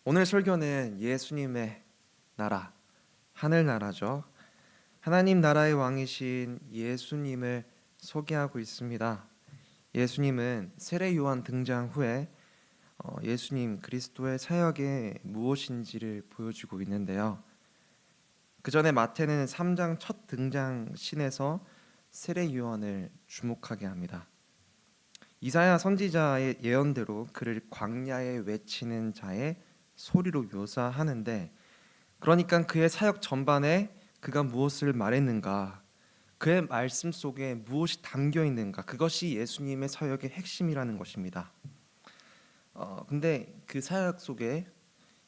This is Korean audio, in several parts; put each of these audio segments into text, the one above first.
오늘 설교는 예수님의 나라, 하늘나라죠. 하나님 나라의 왕이신 예수님을 소개하고 있습니다. 예수님은 세례 요한 등장 후에 예수님 그리스도의 사역이 무엇인지를 보여주고 있는데요. 그 전에 마태는 3장 첫 등장 씬에서 세례 요한을 주목하게 합니다. 이사야 선지자의 예언대로 그를 광야에 외치는 자의 소리로 묘사하는데, 그러니까 그의 사역 전반에 그가 무엇을 말했는가, 그의 말씀 속에 무엇이 담겨 있는가, 그것이 예수님의 사역의 핵심이라는 것입니다. 근데 그 사역 속에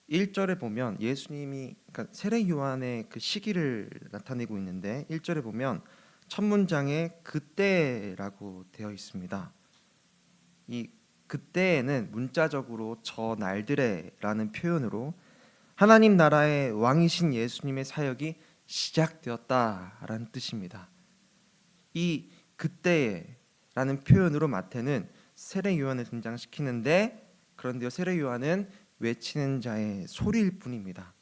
1절에 보면 예수님이, 그러니까 세례 요한의 그 시기를 나타내고 있는데 1절에 보면 첫 문장에 그때라고 되어 있습니다. 이 그때에는 문자적으로 저 날들에라는 표현으로 하나님 나라의 왕이신 예수님의 사역이 시작되었다라는 뜻입니다. 이 그때에라는 표현으로 마태는 세례 요한을 등장시키는데, 그런데요, 세례 요한은 외치는 자의 소리일 뿐입니다.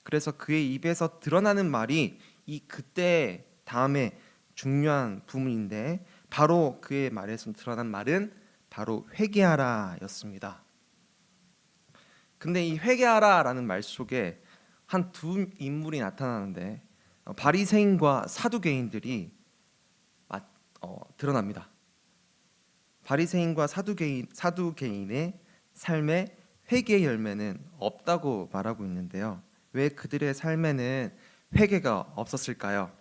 그래서 그의 입에서 드러나는 말이 이 그때 다음에 중요한 부분인데, 바로 그의 말에서 드러난 말은 바로 회개하라였습니다. 근데 이 회개하라라는 말 속에 한 두 인물이 나타나는데, 바리새인과 사두개인들이 드러납니다. 바리새인과 사두개인의 삶에 회개의 열매는 없다고 말하고 있는데요. 왜 그들의 삶에는 회개가 없었을까요?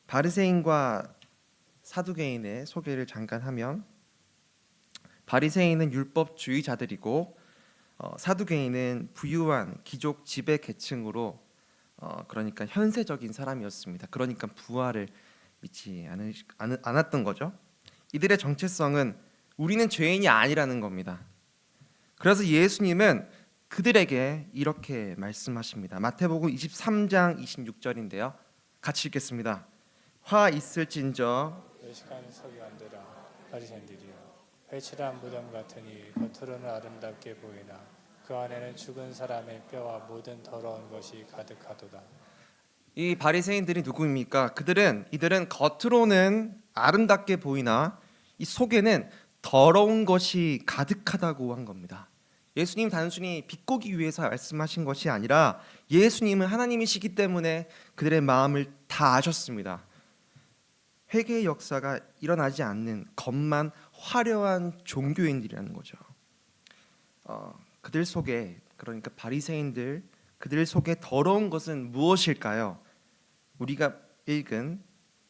바리새인과 사두개인의 소개를 잠깐 하면, 바리새인은 율법주의자들이고 사두개인은 부유한 귀족 지배 계층으로 그러니까 현세적인 사람이었습니다. 그러니까 부활을 믿지 않았던 거죠. 이들의 정체성은 우리는 죄인이 아니라는 겁니다. 그래서 예수님은 그들에게 이렇게 말씀하십니다. 마태복음 23장 26절인데요. 같이 읽겠습니다. 화 있을진저 외식하는 서기관들아 바리새인들이여, 회칠한 무덤 같으니 겉으로는 아름답게 보이나 그 안에는 죽은 사람의 뼈와 모든 더러운 것이 가득하도다. 이 바리새인들이 누구입니까? 이들은 겉으로는 아름답게 보이나 이 속에는 더러운 것이 가득하다고 한 겁니다. 예수님 단순히 비꼬기 위해서 말씀하신 것이 아니라 예수님은 하나님이시기 때문에 그들의 마음을 다 아셨습니다. 회개의 역사가 일어나지 않는 겉만 화려한 종교인들이라는 거죠. 그들 속에, 그러니까 바리새인들, 그들 속에 더러운 것은 무엇일까요? 우리가 읽은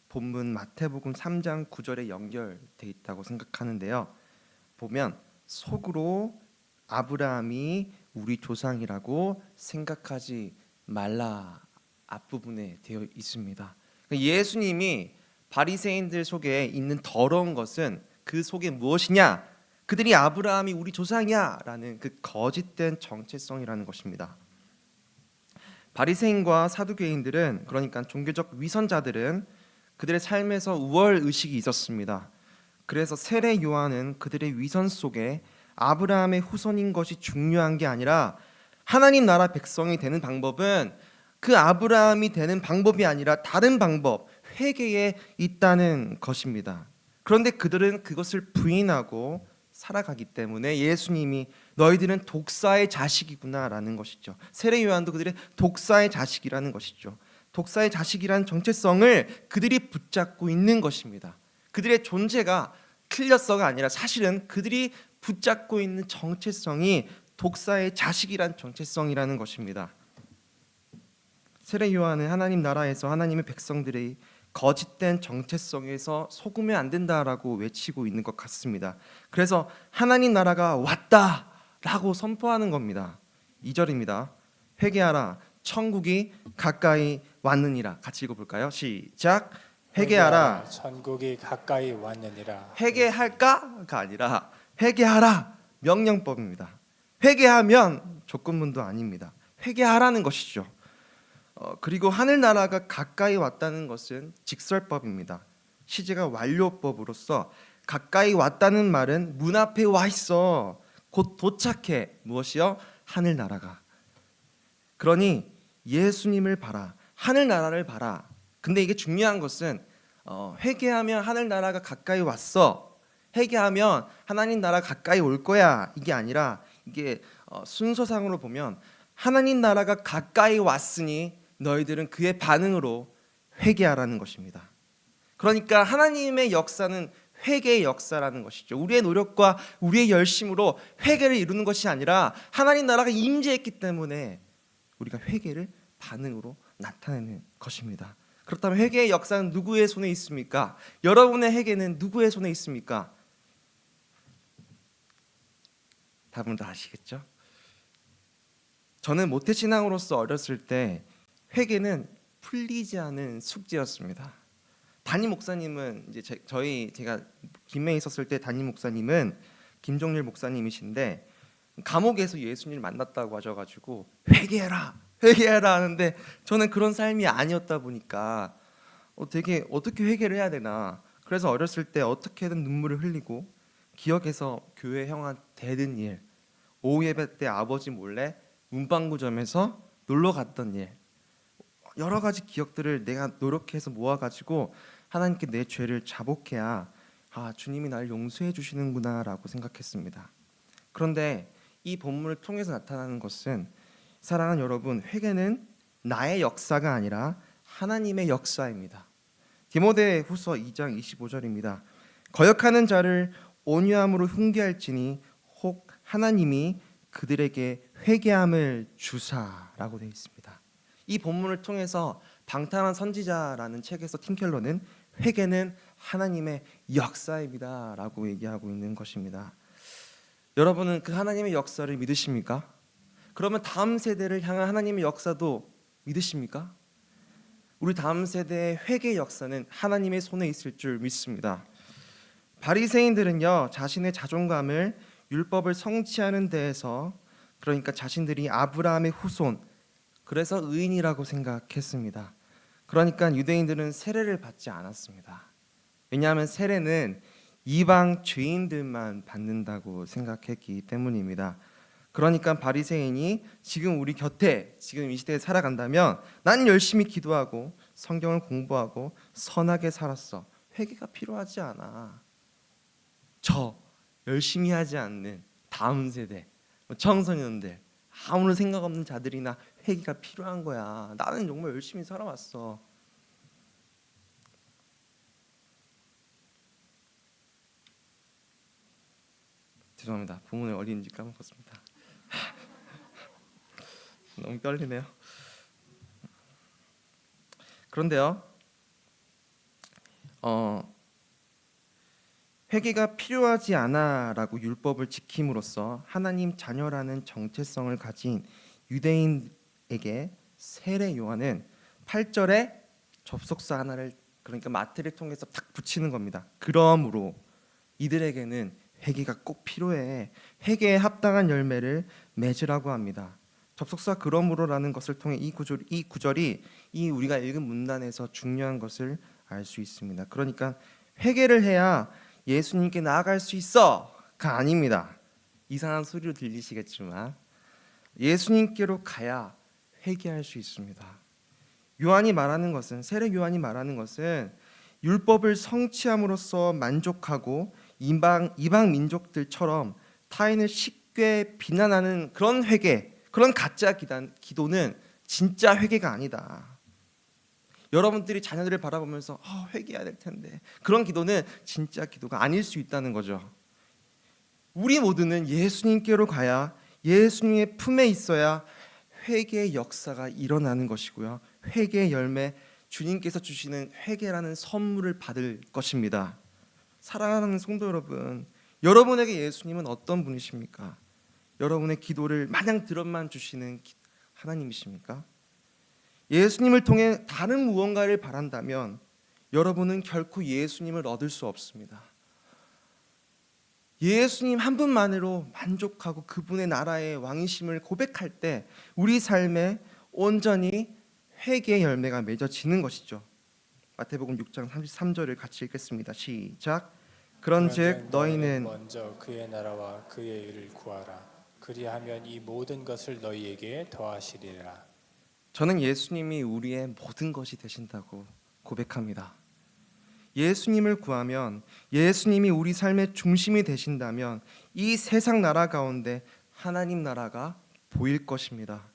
본문 마태복음 3장 9절에 연결돼 있다고 생각하는데요. 보면 속으로 아브라함이 우리 조상이라고 생각하지 말라 앞부분에 되어 있습니다. 예수님이 바리새인들 속에 있는 더러운 것은 그 속에 무엇이냐? 그들이 아브라함이 우리 조상이야 라는 그 거짓된 정체성이라는 것입니다. 바리새인과 사두개인들은, 그러니까 종교적 위선자들은 그들의 삶에서 우월 의식이 있었습니다. 그래서 세례 요한은 그들의 위선 속에 아브라함의 후손인 것이 중요한 게 아니라 하나님 나라 백성이 되는 방법은 그 아브라함이 되는 방법이 아니라 다른 방법, 회개에 있다는 것입니다. 그런데 그들은 그것을 부인하고 살아가기 때문에 예수님이 너희들은 독사의 자식이구나라는 것이죠. 세례 요한도 그들의 독사의 자식이라는 것이죠. 독사의 자식이라는 정체성을 그들이 붙잡고 있는 것입니다. 그들의 존재가 틀렸어가 아니라 사실은 그들이 붙잡고 있는 정체성이 독사의 자식이란 정체성이라는 것입니다. 세례 요한은 하나님 나라에서 하나님의 백성들의 거짓된 정체성에서 속으면 안 된다라고 외치고 있는 것 같습니다. 그래서 하나님 나라가 왔다라고 선포하는 겁니다. 2절입니다. 회개하라, 천국이 가까이 왔느니라. 같이 읽어볼까요? 시작. 회개하라, 천국이 가까이 왔느니라. 회개할까가 아니라 회개하라, 명령법입니다. 회개하면 조건문도 아닙니다. 회개하라는 것이죠. 그리고 하늘나라가 가까이 왔다는 것은 직설법입니다. 시제가 완료법으로서 가까이 왔다는 말은 문 앞에 와 있어, 곧 도착해, 무엇이요? 하늘나라가. 그러니 예수님을 봐라, 하늘나라를 봐라. 근데 이게 중요한 것은 회개하면 하늘나라가 가까이 왔어, 회개하면 하나님 나라 가까이 올 거야, 이게 아니라, 이게 순서상으로 보면 하나님 나라가 가까이 왔으니 너희들은 그의 반응으로 회개하라는 것입니다. 그러니까 하나님의 역사는 회개의 역사라는 것이죠. 우리의 노력과 우리의 열심으로 회개를 이루는 것이 아니라 하나님 나라가 임재했기 때문에 우리가 회개를 반응으로 나타내는 것입니다. 그렇다면 회개의 역사는 누구의 손에 있습니까? 여러분의 회개는 누구의 손에 있습니까? 답은 다 아시겠죠? 저는 모태신앙으로서 어렸을 때 회개는 풀리지 않은 숙제였습니다. 담임 목사님은 이제 제가 김해에 있었을 때 담임 목사님은 김종률 목사님이신데, 감옥에서 예수님을 만났다고 하셔가지고 회개해라, 회개해라 하는데, 저는 그런 삶이 아니었다 보니까 되게 어떻게 회개를 해야 되나. 그래서 어렸을 때 어떻게든 눈물을 흘리고 기억에서 교회 형한테 대든 일, 오후 예배 때 아버지 몰래 문방구점에서 놀러 갔던 일, 여러 가지 기억들을 내가 노력해서 모아가지고 하나님께 내 죄를 자복해야 주님이 나를 용서해 주시는구나라고 생각했습니다. 그런데 이 본문을 통해서 나타나는 것은, 사랑하는 여러분, 회개는 나의 역사가 아니라 하나님의 역사입니다. 디모데후서 2장 25절입니다. 거역하는 자를 온유함으로 훈계할지니 혹 하나님이 그들에게 회개함을 주사라고 되어 있습니다. 이 본문을 통해서 방탕한 선지자라는 책에서 팀 켈러는 회개는 하나님의 역사입니다 라고 얘기하고 있는 것입니다. 여러분은 그 하나님의 역사를 믿으십니까? 그러면 다음 세대를 향한 하나님의 역사도 믿으십니까? 우리 다음 세대의 회개의 역사는 하나님의 손에 있을 줄 믿습니다. 바리새인들은요, 자신의 자존감을 율법을 성취하는 데에서, 그러니까 자신들이 아브라함의 후손, 그래서 의인이라고 생각했습니다. 그러니까 유대인들은 세례를 받지 않았습니다. 왜냐하면 세례는 이방 죄인들만 받는다고 생각했기 때문입니다. 그러니까 바리새인이 지금 우리 곁에, 지금 이 시대에 살아간다면 난 열심히 기도하고 성경을 공부하고 선하게 살았어, 회개가 필요하지 않아. 저 열심히 하지 않는 다음 세대, 청소년들, 아무런 생각 없는 자들이나 회개가 필요한 거야. 나는 정말 열심히 살아왔어. 죄송합니다. 부모님 어린이집 까먹었습니다. 너무 떨리네요. 그런데요, 회개가 필요하지 않아라고 율법을 지킴으로써 하나님 자녀라는 정체성을 가진 유대인에게 세례 요한은 8절에 접속사 하나를, 그러니까 마태를 통해서 탁 붙이는 겁니다. 그러므로 이들에게는 회개가 꼭 필요해, 회개에 합당한 열매를 맺으라고 합니다. 접속사 그러므로라는 것을 통해 이 구절이 이 우리가 읽은 문단에서 중요한 것을 알 수 있습니다. 그러니까 회개를 해야 예수님께 나아갈 수 있어가 아닙니다. 이상한 소리로 들리시겠지만 예수님께로 가야 회개할 수 있습니다. 요한이 말하는 것은, 세례 요한이 말하는 것은 율법을 성취함으로써 만족하고 이방 민족들처럼 타인을 쉽게 비난하는 그런 회개, 그런 가짜 기도는 진짜 회개가 아니다. 여러분들이 자녀들을 바라보면서 회개해야 될 텐데, 그런 기도는 진짜 기도가 아닐 수 있다는 거죠. 우리 모두는 예수님께로 가야, 예수님의 품에 있어야 회개의 역사가 일어나는 것이고요, 회개의 열매, 주님께서 주시는 회개라는 선물을 받을 것입니다. 사랑하는 성도 여러분, 여러분에게 예수님은 어떤 분이십니까? 여러분의 기도를 마냥 들어만 주시는 하나님이십니까? 예수님을 통해 다른 무언가를 바란다면 여러분은 결코 예수님을 얻을 수 없습니다. 예수님 한 분만으로 만족하고 그분의 나라의 왕이심을 고백할 때 우리 삶에 온전히 회개의 열매가 맺어지는 것이죠. 마태복음 6장 33절을 같이 읽겠습니다. 시작. 그런즉 너희는 먼저 그의 나라와 그의 의를 구하라. 그리하면 이 모든 것을 너희에게 더하시리라. 저는 예수님이 우리의 모든 것이 되신다고 고백합니다. 예수님을 구하면, 예수님이 우리 삶의 중심이 되신다면 이 세상 나라 가운데 하나님 나라가 보일 것입니다.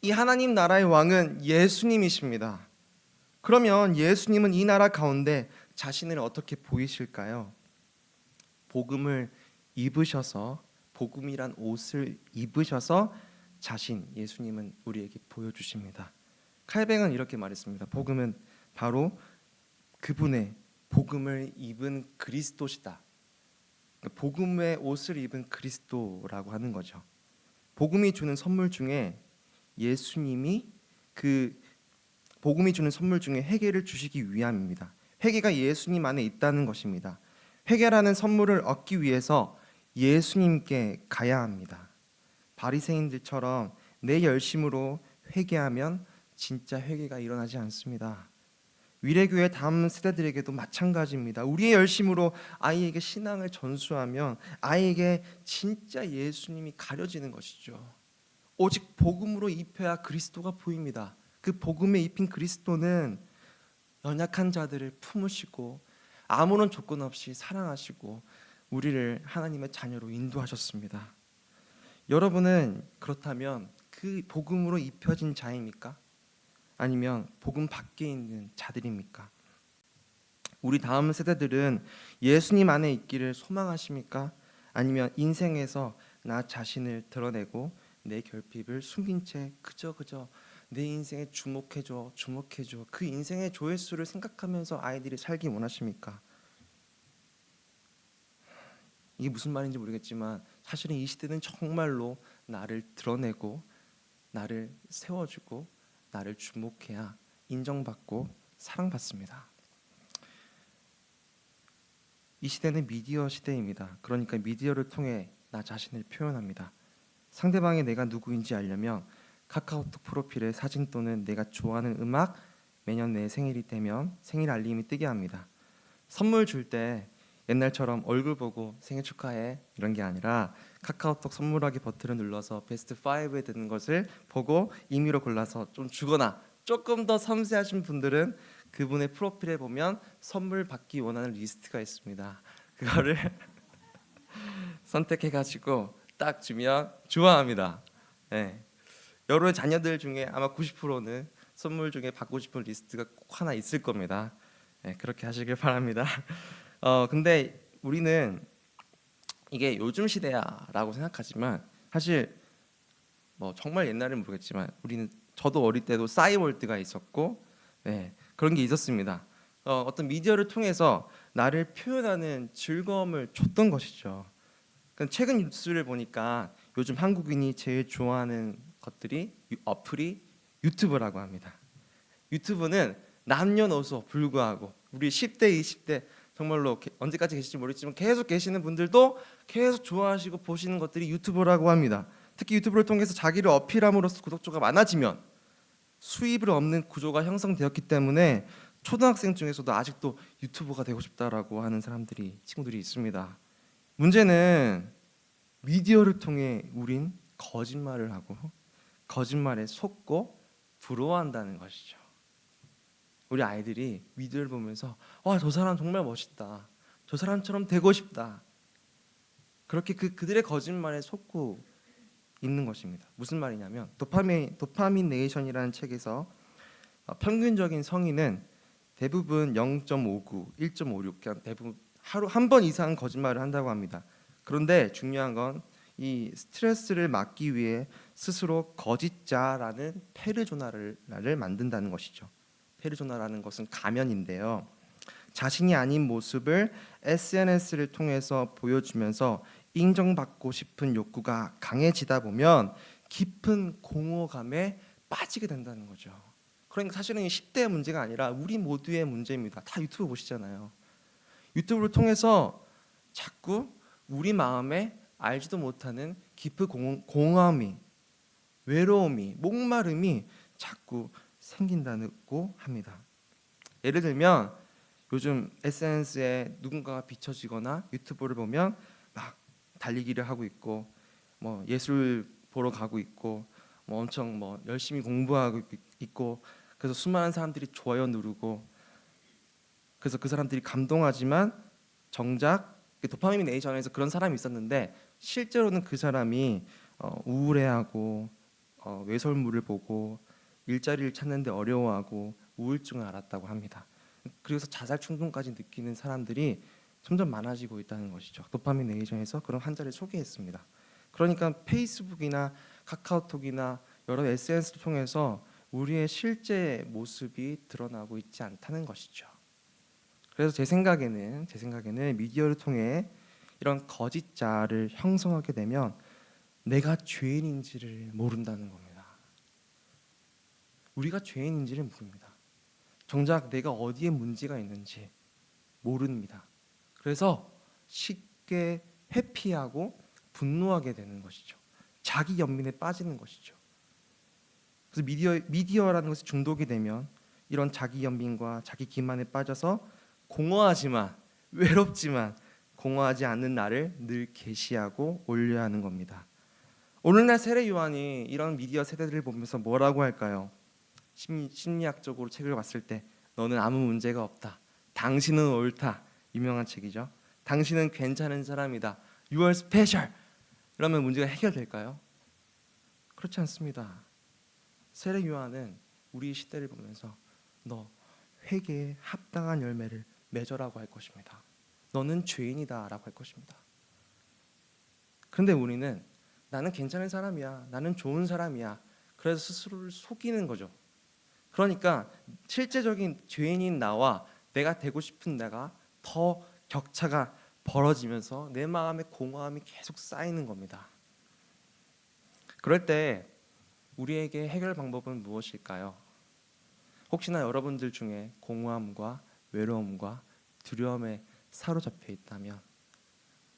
이 하나님 나라의 왕은 예수님이십니다. 그러면 예수님은 이 나라 가운데 자신을 어떻게 보이실까요? 복음을 입으셔서, 복음이란 옷을 입으셔서 예수님은 우리에게 보여주십니다. 칼뱅은 이렇게 말했습니다. 복음은 바로 그분의 복음을 입은 그리스도시다. 복음의 옷을 입은 그리스도라고 하는 거죠. 복음이 주는 선물 중에 복음이 주는 선물 중에 회개를 주시기 위함입니다. 회개가 예수님 안에 있다는 것입니다. 회개라는 선물을 얻기 위해서 예수님께 가야 합니다. 바리새인들처럼 내 열심으로 회개하면 진짜 회개가 일어나지 않습니다. 위례교회 다음 세대들에게도 마찬가지입니다. 우리의 열심으로 아이에게 신앙을 전수하면 아이에게 진짜 예수님이 가려지는 것이죠. 오직 복음으로 입혀야 그리스도가 보입니다. 그 복음에 입힌 그리스도는 연약한 자들을 품으시고 아무런 조건 없이 사랑하시고 우리를 하나님의 자녀로 인도하셨습니다. 여러분은 그렇다면 그 복음으로 입혀진 자입니까? 아니면 복음 밖에 있는 자들입니까? 우리 다음 세대들은 예수님 안에 있기를 소망하십니까? 아니면 인생에서 나 자신을 드러내고 내 결핍을 숨긴 채 그저 내 인생에 주목해줘 그 인생의 조회수를 생각하면서 아이들이 살기 원하십니까? 이게 무슨 말인지 모르겠지만 사실은 이 시대는 정말로 나를 드러내고 나를 세워주고 나를 주목해야 인정받고 사랑받습니다. 이 시대는 미디어 시대입니다. 그러니까 미디어를 통해 나 자신을 표현합니다. 상대방이 내가 누구인지 알려면 카카오톡 프로필에 사진 또는 내가 좋아하는 음악, 매년 내 생일이 되면 생일 알림이 뜨게 합니다. 선물 줄 때 옛날처럼 얼굴 보고 생일 축하해 이런 게 아니라 카카오톡 선물하기 버튼을 눌러서 베스트 5에 드는 것을 보고 임의로 골라서 좀 주거나, 조금 더 섬세하신 분들은 그분의 프로필에 보면 선물 받기 원하는 리스트가 있습니다. 그거를 선택해가지고 딱 주면 좋아합니다. 네. 여러분의 자녀들 중에 아마 90%는 선물 중에 받고 싶은 리스트가 꼭 하나 있을 겁니다. 네, 그렇게 하시길 바랍니다. 근데 우리는 이게 요즘 시대야라고 생각하지만 사실 뭐 정말 옛날은 모르겠지만 저도 어릴 때도 싸이월드가 있었고, 네, 그런 게 있었습니다. 어떤 미디어를 통해서 나를 표현하는 즐거움을 줬던 것이죠. 최근 뉴스를 보니까 요즘 한국인이 제일 좋아하는 어플이 유튜브라고 합니다. 유튜브는 남녀노소 불구하고 우리 10대, 20대 정말로 언제까지 계실지 모르겠지만 계속 계시는 분들도 계속 좋아하시고 보시는 것들이 유튜브라고 합니다. 특히 유튜브를 통해서 자기를 어필함으로써 구독자가 많아지면 수입을 얻는 구조가 형성되었기 때문에 초등학생 중에서도 아직도 유튜버가 되고 싶다라고 하는 친구들이 있습니다. 문제는 미디어를 통해 우린 거짓말을 하고 거짓말에 속고 부러워한다는 것이죠. 우리 아이들이 미디어를 보면서 와, 저 사람 정말 멋있다, 저 사람처럼 되고 싶다, 그렇게 그들의 거짓말에 속고 있는 것입니다. 무슨 말이냐면 도파민 네이션이라는 책에서 평균적인 성인은 대부분 0.59, 1.56, 그냥 대부분 하루 한 번 이상 거짓말을 한다고 합니다. 그런데 중요한 건 이 스트레스를 막기 위해 스스로 거짓자라는 페르소나를 만든다는 것이죠. 페르소나라는 것은 가면인데요. 자신이 아닌 모습을 SNS를 통해서 보여주면서 인정받고 싶은 욕구가 강해지다 보면 깊은 공허감에 빠지게 된다는 거죠. 그러니까 사실은 10대의 문제가 아니라 우리 모두의 문제입니다. 다 유튜브 보시잖아요. 유튜브를 통해서 자꾸 우리 마음에 알지도 못하는 깊은 공허함이, 외로움이, 목마름이 자꾸 생긴다고 합니다. 예를 들면 요즘 SNS에 누군가가 비춰지거나 유튜브를 보면 막 달리기를 하고 있고 뭐 예술 보러 가고 있고 뭐 엄청 뭐 열심히 공부하고 있고 그래서 수많은 사람들이 좋아요 누르고 그래서 그 사람들이 감동하지만 정작 도파민 네이션에서 그런 사람이 있었는데 실제로는 그 사람이 우울해하고 외설물을 보고 일자리를 찾는데 어려워하고 우울증을 앓았다고 합니다. 그래서 자살 충동까지 느끼는 사람들이 점점 많아지고 있다는 것이죠. 도파민 네이션에서 그런 환자를 소개했습니다. 그러니까 페이스북이나 카카오톡이나 여러 SNS를 통해서 우리의 실제 모습이 드러나고 있지 않다는 것이죠. 그래서 제 생각에는 미디어를 통해 이런 거짓자를 형성하게 되면 내가 죄인인지를 모른다는 겁니다. 우리가 죄인인지를 모릅니다. 정작 내가 어디에 문제가 있는지 모릅니다. 그래서 쉽게 회피하고 분노하게 되는 것이죠. 자기 연민에 빠지는 것이죠. 그래서 미디어라는 것이 중독이 되면 이런 자기 연민과 자기 기만에 빠져서 공허하지만 외롭지만 공허하지 않는 나를 늘 계시하고 올려야 하는 겁니다. 오늘날 세례 요한이 이런 미디어 세대들을 보면서 뭐라고 할까요? 심리학적으로 책을 봤을 때 너는 아무 문제가 없다. 당신은 옳다. 유명한 책이죠. 당신은 괜찮은 사람이다. You are special. 이러면 문제가 해결될까요? 그렇지 않습니다. 세례 요한은 우리 시대를 보면서 너 회개에 합당한 열매를 맺어라고 할 것입니다. 너는 죄인이다라고 할 것입니다. 그런데 우리는 나는 괜찮은 사람이야. 나는 좋은 사람이야. 그래서 스스로를 속이는 거죠. 그러니까 실제적인 죄인인 나와 내가 되고 싶은 내가 더 격차가 벌어지면서 내 마음의 공허함이 계속 쌓이는 겁니다. 그럴 때 우리에게 해결 방법은 무엇일까요? 혹시나 여러분들 중에 공허함과 외로움과 두려움에 사로잡혀 있다면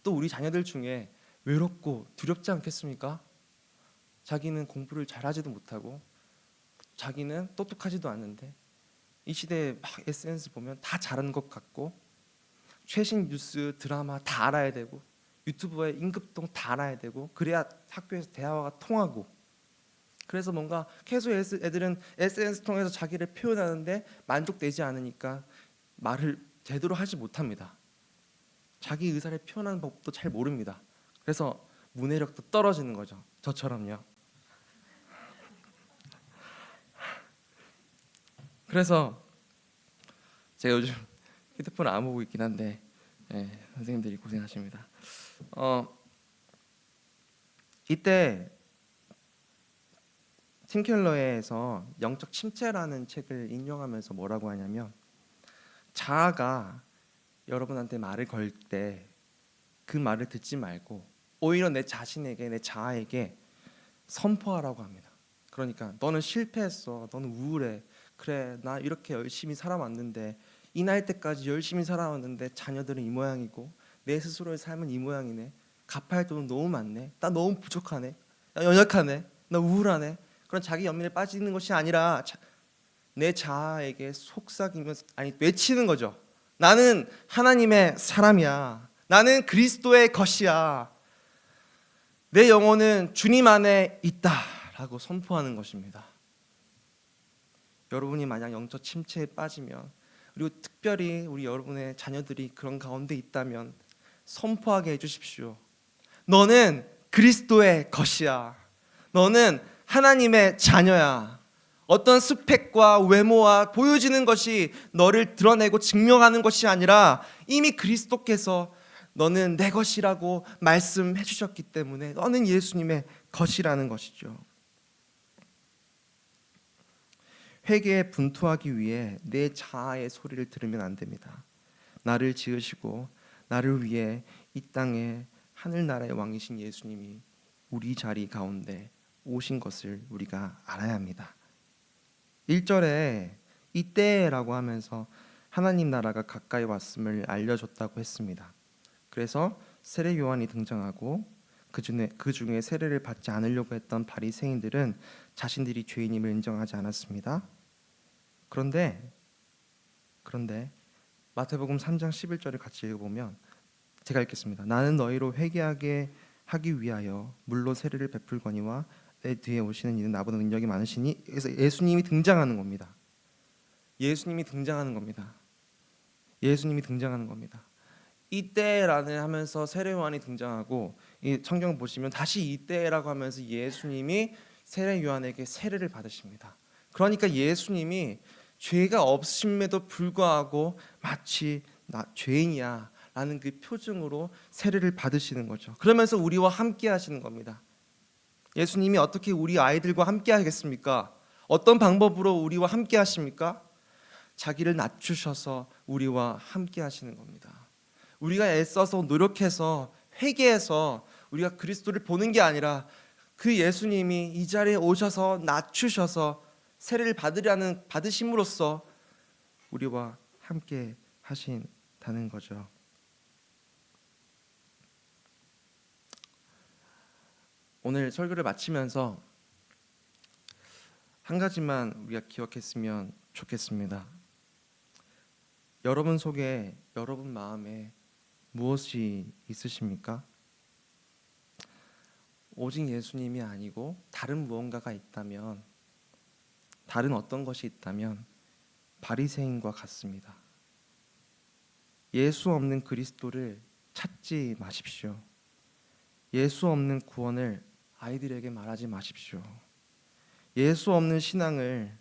또 우리 자녀들 중에 외롭고 두렵지 않겠습니까? 자기는 공부를 잘하지도 못하고 자기는 똑똑하지도 않은데 이 시대에 막 SNS 보면 다 잘하는 것 같고 최신 뉴스 드라마 다 알아야 되고 유튜브에 임급동 다 알아야 되고 그래야 학교에서 대화가 통하고 그래서 뭔가 계속 애들은 SNS 통해서 자기를 표현하는데 만족되지 않으니까 말을 제대로 하지 못합니다. 자기 의사를 표현하는 법도 잘 모릅니다. 그래서 문해력도 떨어지는 거죠. 저처럼요. 그래서 제가 요즘 휴대폰을 안 보고 있긴 한데 선생님들이 고생하십니다. 이때 팀 켈러에서 영적 침체라는 책을 인용하면서 뭐라고 하냐면 자아가 여러분한테 말을 걸 때 그 말을 듣지 말고 오히려 내 자신에게 내 자아에게 선포하라고 합니다. 그러니까 너는 실패했어. 너는 우울해. 그래 나 이렇게 열심히 살아왔는데 이 나이 때까지 열심히 살아왔는데 자녀들은 이 모양이고 내 스스로의 삶은 이 모양이네. 갚아야 할 돈은 너무 많네. 나 너무 부족하네. 나 연약하네. 나 우울하네. 그런 자기 연민에 빠지는 것이 아니라 내 자아에게 속삭이면서 외치는 거죠. 나는 하나님의 사람이야. 나는 그리스도의 것이야. 내 영혼은 주님 안에 있다라고 선포하는 것입니다. 여러분이 만약 영적 침체에 빠지면 그리고 특별히 우리 여러분의 자녀들이 그런 가운데 있다면 선포하게 해주십시오. 너는 그리스도의 것이야. 너는 하나님의 자녀야. 어떤 스펙과 외모와 보여지는 것이 너를 드러내고 증명하는 것이 아니라 이미 그리스도께서 너는 내 것이라고 말씀해 주셨기 때문에 너는 예수님의 것이라는 것이죠. 회개에 분투하기 위해 내 자아의 소리를 들으면 안 됩니다. 나를 지으시고 나를 위해 이 땅에 하늘나라의 왕이신 예수님이 우리 자리 가운데 오신 것을 우리가 알아야 합니다. 1절에 이때라고 하면서 하나님 나라가 가까이 왔음을 알려줬다고 했습니다. 그래서 세례 요한이 등장하고 그 중에 세례를 받지 않으려고 했던 바리새인들은 자신들이 죄인임을 인정하지 않았습니다. 그런데 마태복음 3장 11절을 같이 읽어보면 제가 읽겠습니다. 나는 너희로 회개하게 하기 위하여 물로 세례를 베풀거니와 내 뒤에 오시는 이는 나보다 능력이 많으시니. 그래서 예수님이 등장하는 겁니다. 예수님이 등장하는 겁니다. 예수님이 등장하는 겁니다. 이때라는 하면서 세례 요한이 등장하고, 이 성경 보시면 다시 이때라고 하면서 예수님이 세례 요한에게 세례를 받으십니다. 그러니까 예수님이 죄가 없음에도 불구하고 마치 나 죄인이야 라는 그 표징으로 세례를 받으시는 거죠. 그러면서 우리와 함께 하시는 겁니다. 예수님이 어떻게 우리 아이들과 함께 하겠습니까? 어떤 방법으로 우리와 함께 하십니까? 자기를 낮추셔서 우리와 함께 하시는 겁니다. 우리가 애써서 노력해서 회개해서 우리가 그리스도를 보는 게 아니라 그 예수님이 이 자리에 오셔서 낮추셔서 세례를 받으심으로써 우리와 함께 하신다는 거죠. 오늘 설교를 마치면서 한 가지만 우리가 기억했으면 좋겠습니다. 여러분 속에, 여러분 마음에 무엇이 있으십니까? 오직 예수님이 아니고 다른 무언가가 있다면, 다른 어떤 것이 있다면 바리새인과 같습니다. 예수 없는 그리스도를 찾지 마십시오. 예수 없는 구원을 아이들에게 말하지 마십시오. 예수 없는 신앙을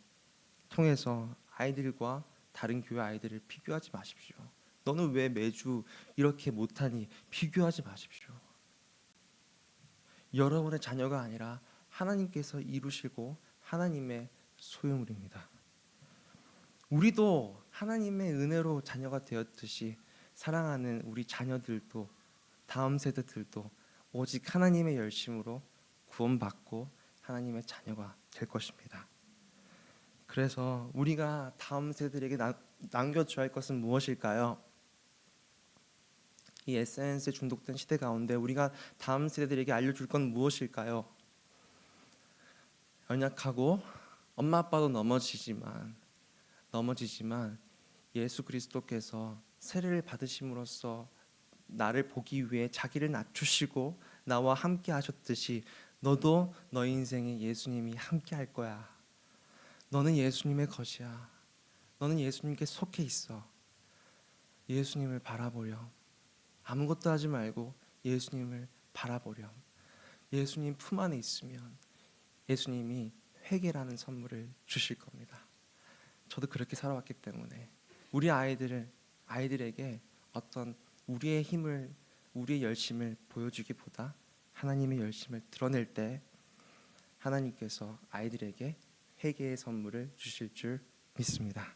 통해서 아이들과 다른 교회 아이들을 비교하지 마십시오. 너는 왜 매주 이렇게 못하니? 비교하지 마십시오. 여러분의 자녀가 아니라 하나님께서 이루시고 하나님의 소유물입니다. 우리도 하나님의 은혜로 자녀가 되었듯이 사랑하는 우리 자녀들도, 다음 세대들도 오직 하나님의 열심으로 구원받고 하나님의 자녀가 될 것입니다. 그래서 우리가 다음 세대들에게 남겨줘야 할 것은 무엇일까요? 이 SNS에 중독된 시대 가운데 우리가 다음 세대들에게 알려줄 건 무엇일까요? 연약하고 엄마 아빠도 넘어지지만 예수 그리스도께서 세례를 받으심으로써 나를 보기 위해 자기를 낮추시고 나와 함께 하셨듯이 너도 너 인생에 예수님이 함께 할 거야. 너는 예수님의 것이야. 너는 예수님께 속해 있어. 예수님을 바라보렴. 아무것도 하지 말고 예수님을 바라보렴. 예수님 품 안에 있으면 예수님이 회개라는 선물을 주실 겁니다. 저도 그렇게 살아왔기 때문에 우리 아이들에게 어떤 우리의 힘을, 우리의 열심을 보여주기보다 하나님의 열심을 드러낼 때 하나님께서 아이들에게 회개의 선물을 주실 줄 믿습니다.